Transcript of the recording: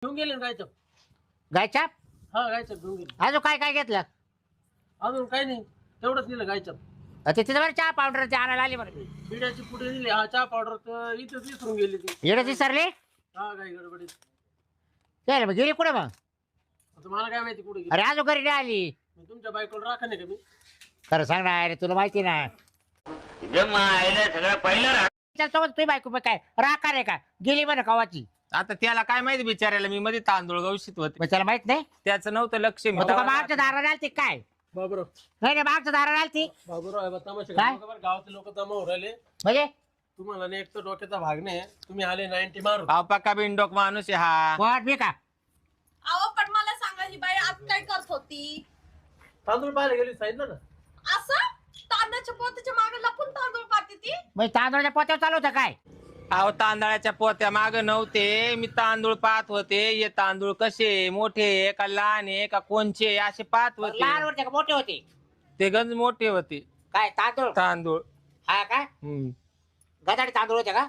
घेऊन गेले ना गायचं. गायच्या हा गायचं घेऊन गेले. अजून काय काय घेतलं? अजून काही नाही, तेवढंच दिलं गायचं. ते तिथं बरं चहा पावडर ते आणायला आली बरं. पिढ्याची पुढे दिली. हा चहा पावडर तर इथंच विसरून गेली ती. येणं विसरली. हा गाई गडबडीत. चल मग गेली कुठे मग? आता मला काय माहिती कुठे गेली. अरे अजून घरी नाही आली. मग तुमच्या बायकोला राखा नाही का मी? खरं सांग ना अरे, तुला माहिती ना सगळं पहिलं सोबत तुझी बायको मग काय राखा रे का गेली म्हणे कवाची? आता त्याला काय माहिती बिचारायला, मी मध्ये तांदूळ गवशीत होते, मग त्याला माहित नाही. त्याचं नव्हतं लक्ष. मी मग तुका मागच्या दाराला आलती काय? बाबूराव नाही नाही मागच्या दाराला आलती बाबूराव तमाशा काय? बघा बरं, गावातले लोक जमा होऊ राहिले. म्हणजे तुम्हाला नाही एक तर डोक्याचा भाग नाही, तुम्ही आले 90 मारून. पक्का बिनडोक माणूस आहे हा. वाट मी का अहो पण मला सांगा ही बाई आज काय करत होती? तांदूळ पाहायला गेली सांगितलं ना. असं तांदळाच्या पोत्याच्या मागे लपून तांदूळ पाहते ती. मग तांदळाच्या पोत्यावर चालू होतं काय? अहो तांदळाच्या पोत्या माग नव्हते, मी तांदूळ पाहत होते. हे तांदूळ कसे मोठे आहे का लहान आहे का कोणचे असे पाहत लहान होते. होते का मोठे होते? ते गंज मोठे होते काय तांदूळ? तांदूळ. हा का हम्म. गदाडी तांदूळ होते का?